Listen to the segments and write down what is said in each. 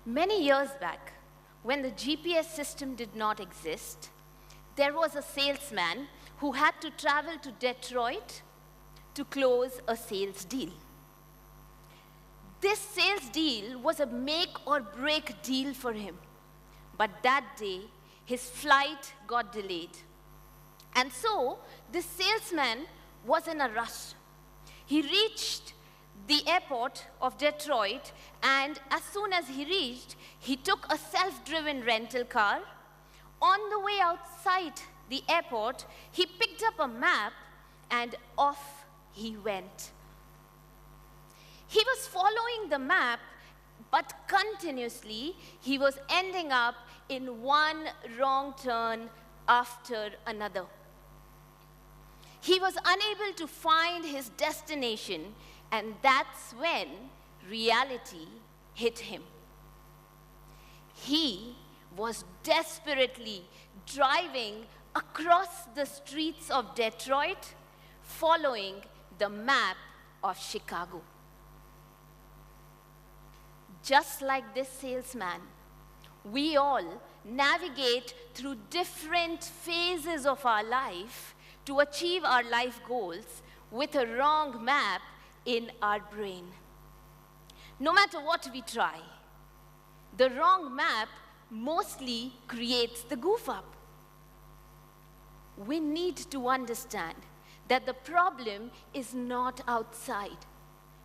Many years back, when the GPS system did not exist, there was a salesman who had to travel to Detroit to close a sales deal. This sales deal was a make or break deal for him. But that day, his flight got delayed. And so, this salesman was in a rush. He reached the airport of Detroit, and as soon as he reached, he took a self-driven rental car. On the way outside the airport, he picked up a map, and off he went. He was following the map, but continuously, he was ending up in one wrong turn after another. He was unable to find his destination, and that's when reality hit him. He was desperately driving across the streets of Detroit, following the map of Chicago. Just like this salesman, we all navigate through different phases of our life to achieve our life goals with a wrong map in our brain. No matter what we try, the wrong map mostly creates the goof up. We need to understand that the problem is not outside,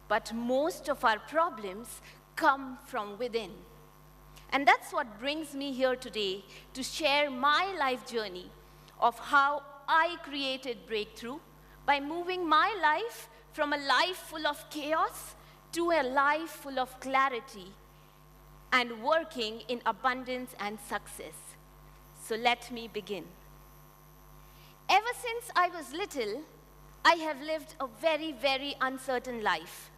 but most of our problems come from within. And that's what brings me here today to share my life journey of how I created breakthrough by moving my life from a life full of chaos to a life full of clarity and working in abundance and success. So let me begin. Ever since I was little, I have lived a very, very uncertain life.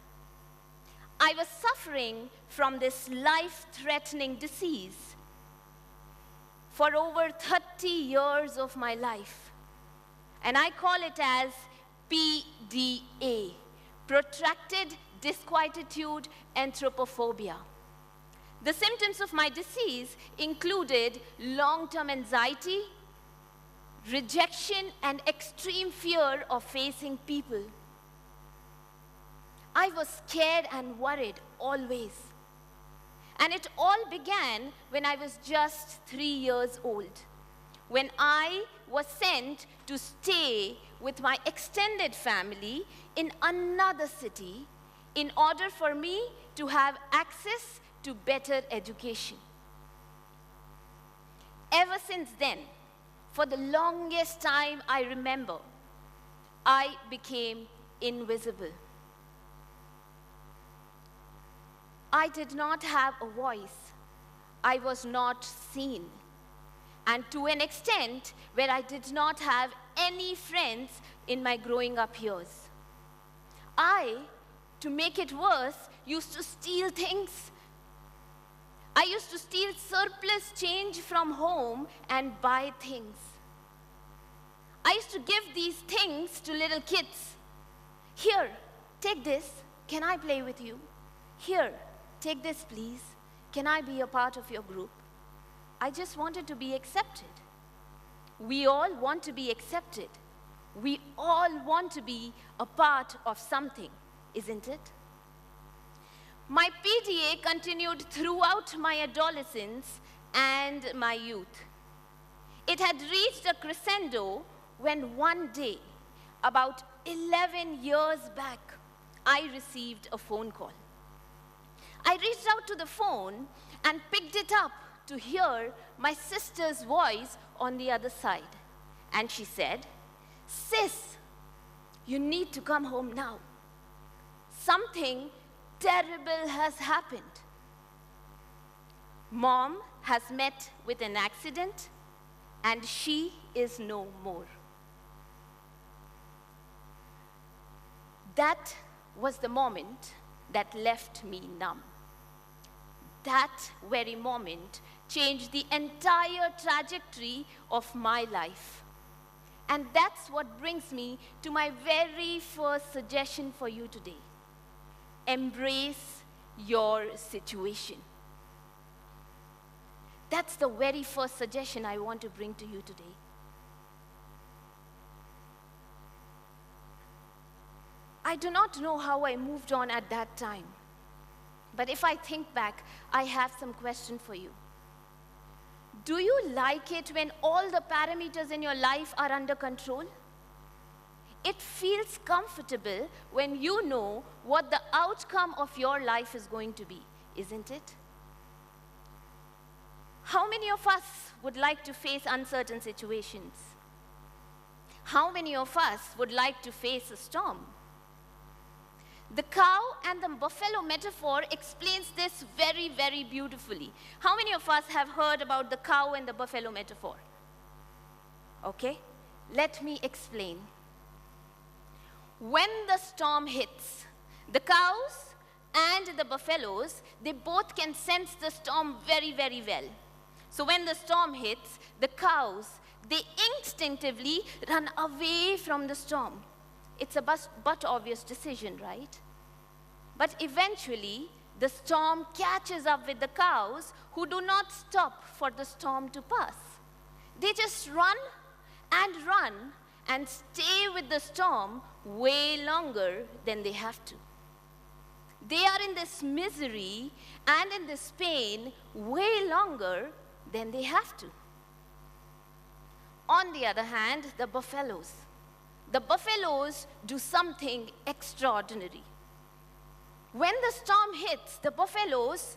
I was suffering from this life-threatening disease for over 30 years of my life. And I call it as PDA, protracted disquietude anthropophobia. The symptoms of my disease included long-term anxiety, rejection, and extreme fear of facing people. I was scared and worried always. And it all began when I was just 3 years old, when I was sent to stay with my extended family in another city in order for me to have access to better education. Ever since then, for the longest time I remember, I became invisible. I did not have a voice. I was not seen. And to an extent where I did not have any friends in my growing up years. I, to make it worse, used to steal things. I used to steal surplus change from home and buy things. I used to give these things to little kids. Here, take this. Can I play with you? Here, take this, please. Can I be a part of your group? I just wanted to be accepted. We all want to be accepted. We all want to be a part of something, isn't it? My PDA continued throughout my adolescence and my youth. It had reached a crescendo when one day, about 11 years back, I received a phone call. I reached out to the phone and picked it up to hear my sister's voice on the other side. And she said, "Sis, you need to come home now. Something terrible has happened. Mom has met with an accident and she is no more." That was the moment that left me numb. That very moment changed the entire trajectory of my life. And that's what brings me to my very first suggestion for you today. Embrace your situation. That's the very first suggestion I want to bring to you today. I do not know how I moved on at that time. But if I think back, I have some question for you. Do you like it when all the parameters in your life are under control? It feels comfortable when you know what the outcome of your life is going to be, isn't it? How many of us would like to face uncertain situations? How many of us would like to face a storm? The cow and the buffalo metaphor explains this very, very beautifully. How many of us have heard about the cow and the buffalo metaphor? Okay, let me explain. When the storm hits, the cows and the buffaloes, they both can sense the storm very, very well. So when the storm hits, the cows, they instinctively run away from the storm. It's a but obvious decision, right? But eventually, the storm catches up with the cows who do not stop for the storm to pass. They just run and stay with the storm way longer than they have to. They are in this misery and in this pain way longer than they have to. On the other hand, the buffaloes do something extraordinary. When the storm hits, the buffaloes,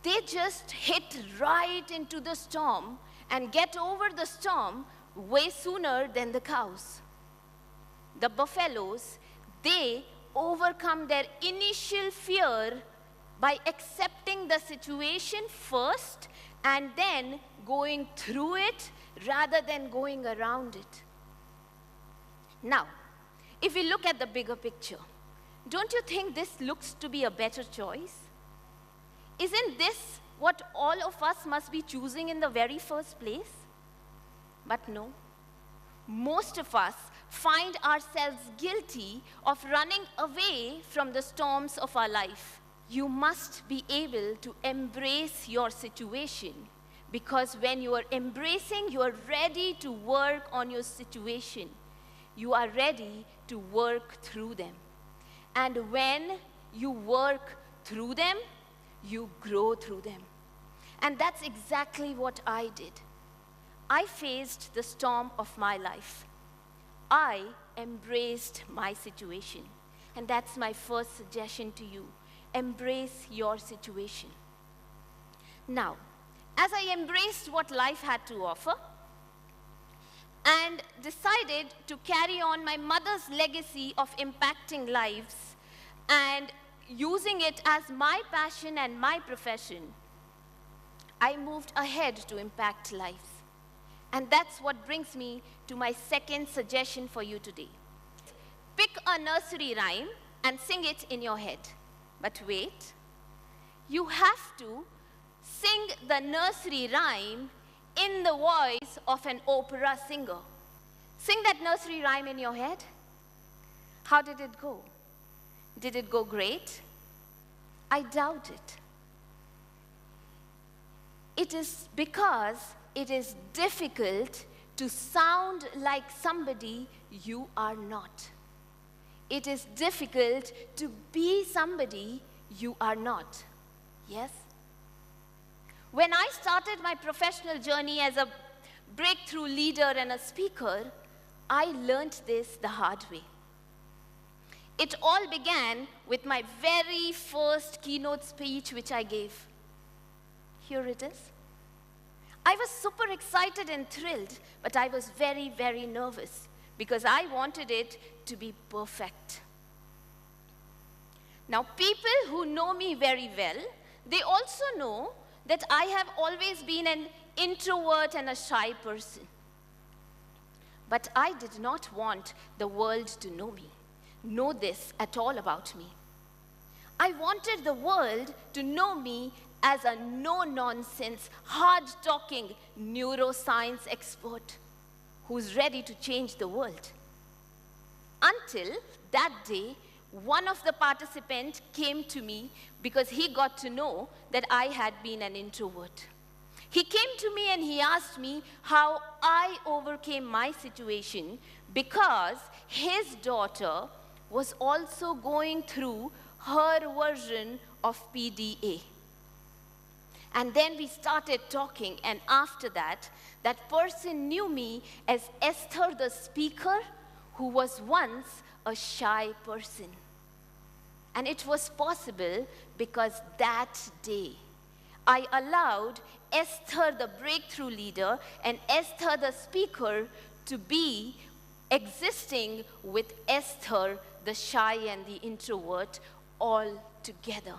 they just hit right into the storm and get over the storm way sooner than the cows. The buffaloes, they overcome their initial fear by accepting the situation first and then going through it rather than going around it. Now, if we look at the bigger picture, don't you think this looks to be a better choice? Isn't this what all of us must be choosing in the very first place? But no. Most of us find ourselves guilty of running away from the storms of our life. You must be able to embrace your situation, because when you are embracing, you are ready to work on your situation. You are ready to work through them. And when you work through them, you grow through them. And that's exactly what I did. I faced the storm of my life. I embraced my situation. And that's my first suggestion to you. Embrace your situation. Now, as I embraced what life had to offer and decided to carry on my mother's legacy of impacting lives and using it as my passion and my profession, I moved ahead to impact lives. And that's what brings me to my second suggestion for you today. Pick a nursery rhyme and sing it in your head. But wait, you have to sing the nursery rhyme in the voice of an opera singer. Sing that nursery rhyme in your head. How did it go? Did it go great? I doubt it. It is because it is difficult to sound like somebody you are not. It is difficult to be somebody you are not. Yes? When I started my professional journey as a breakthrough leader and a speaker, I learned this the hard way. It all began with my very first keynote speech which I gave. Here it is. I was super excited and thrilled, but I was very, very nervous because I wanted it to be perfect. Now, people who know me very well, they also know that I have always been an introvert and a shy person. But I did not want the world to know this at all about me. I wanted the world to know me as a no-nonsense, hard-talking neuroscience expert who's ready to change the world. Until that day, one of the participants came to me because he got to know that I had been an introvert. He came to me and he asked me how I overcame my situation because his daughter was also going through her version of PDA. And then we started talking, and after that, that person knew me as Esther the speaker, who was once a shy person. And it was possible because that day, I allowed Esther the breakthrough leader and Esther the speaker to be existing with Esther the shy and the introvert all together.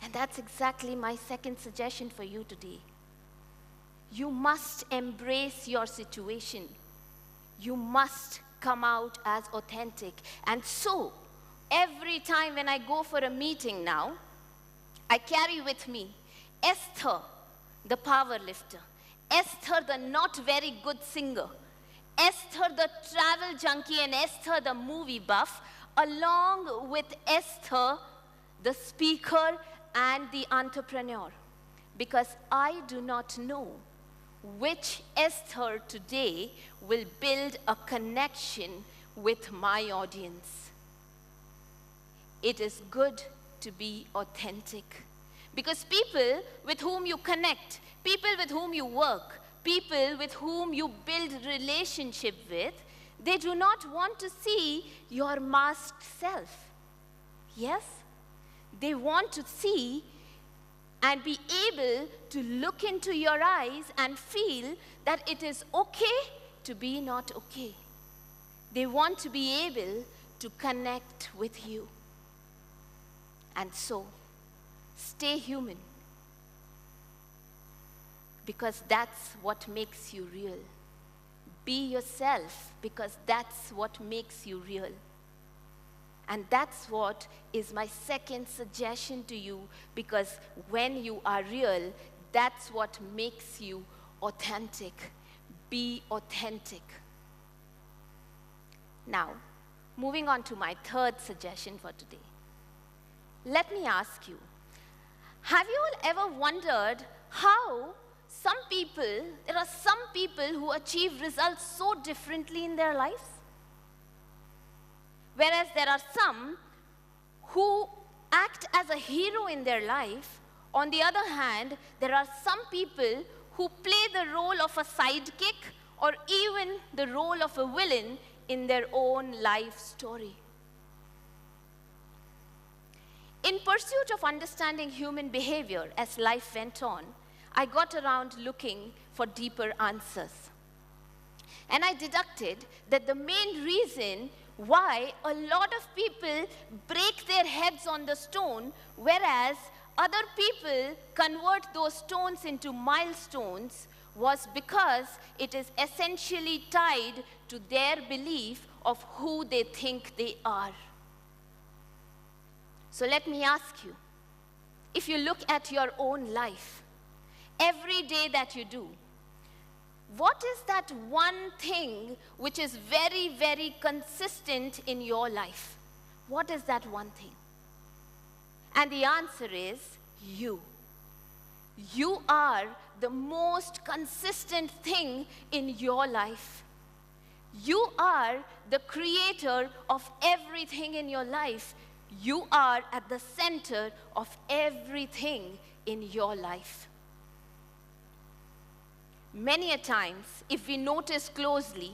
And that's exactly my second suggestion for you today. You must embrace your situation. You must come out as authentic. And so, every time when I go for a meeting now, I carry with me Esther, the power lifter, Esther, the not very good singer, Esther, the travel junkie, and Esther, the movie buff, along with Esther, the speaker and the entrepreneur. Because I do not know which Esther today will build a connection with my audience. It is good to be authentic. Because people with whom you connect, people with whom you work, people with whom you build relationship with, they do not want to see your masked self. Yes? They want to see and be able to look into your eyes and feel that it is okay to be not okay. They want to be able to connect with you. And so, stay human. Because that's what makes you real. Be yourself, because that's what makes you real. And that's what is my second suggestion to you, because when you are real, that's what makes you authentic. Be authentic. Now, moving on to my third suggestion for today. Let me ask you, have you all ever wondered how there are some people who achieve results so differently in their lives? Whereas there are some who act as a hero in their life. On the other hand, there are some people who play the role of a sidekick or even the role of a villain in their own life story. In pursuit of understanding human behavior as life went on, I got around looking for deeper answers. And I deducted that the main reason why a lot of people break their heads on the stone, whereas other people convert those stones into milestones, was because it is essentially tied to their belief of who they think they are. So let me ask you, if you look at your own life, every day that you do, what is that one thing which is very, very consistent in your life? What is that one thing? And the answer is you. You are the most consistent thing in your life. You are the creator of everything in your life. You are at the center of everything in your life. Many a times, if we notice closely,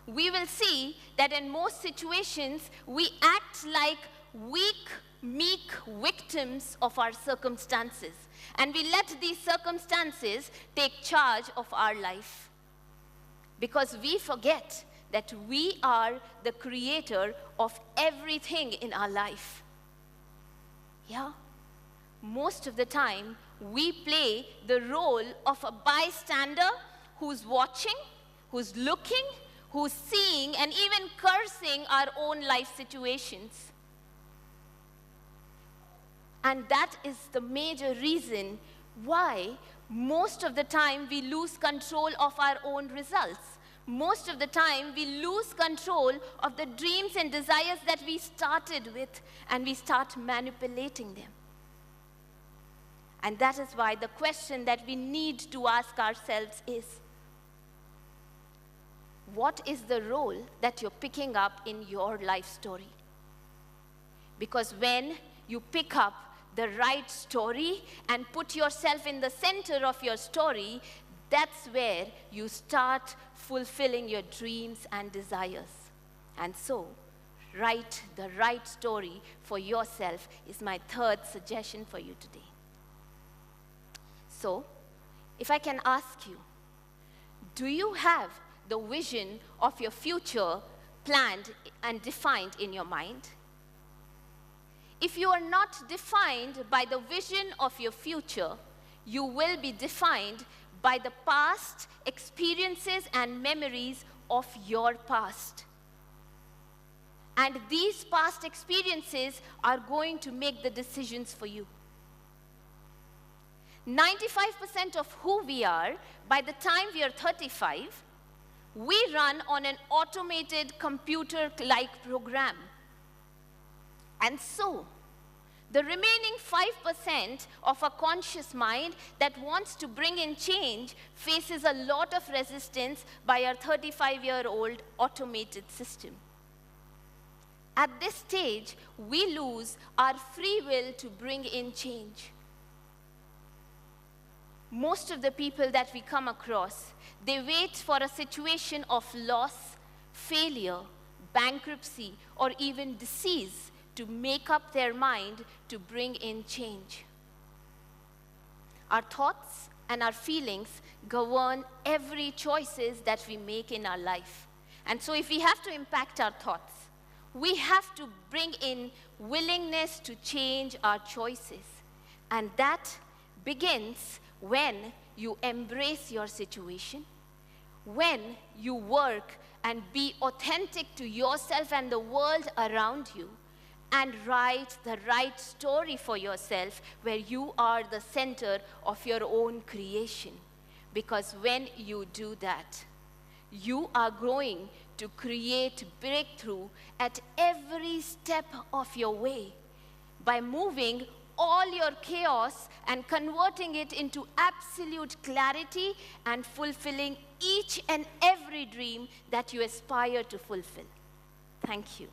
we will see that in most situations, we act like weak, meek victims of our circumstances. And we let these circumstances take charge of our life. Because we forget that we are the creator of everything in our life. Yeah? Most of the time, we play the role of a bystander who's watching, who's looking, who's seeing, and even cursing our own life situations. And that is the major reason why most of the time we lose control of our own results. Most of the time we lose control of the dreams and desires that we started with, and we start manipulating them. And that is why the question that we need to ask ourselves is, what is the role that you're picking up in your life story? Because when you pick up the right story and put yourself in the center of your story, that's where you start fulfilling your dreams and desires. And so, write the right story for yourself is my third suggestion for you today. So, if I can ask you, do you have the vision of your future planned and defined in your mind? If you are not defined by the vision of your future, you will be defined by the past experiences and memories of your past. And these past experiences are going to make the decisions for you. 95% of who we are, by the time we are 35, we run on an automated computer-like program. And so, the remaining 5% of a conscious mind that wants to bring in change faces a lot of resistance by our 35-year-old automated system. At this stage, we lose our free will to bring in change. Most of the people that we come across, they wait for a situation of loss, failure, bankruptcy, or even disease to make up their mind to bring in change. Our thoughts and our feelings govern every choices that we make in our life. And so if we have to impact our thoughts, we have to bring in willingness to change our choices. And that begins when you embrace your situation, when you work and be authentic to yourself and the world around you, and write the right story for yourself where you are the center of your own creation. Because when you do that, you are going to create breakthrough at every step of your way by moving all your chaos and converting it into absolute clarity and fulfilling each and every dream that you aspire to fulfill. Thank you.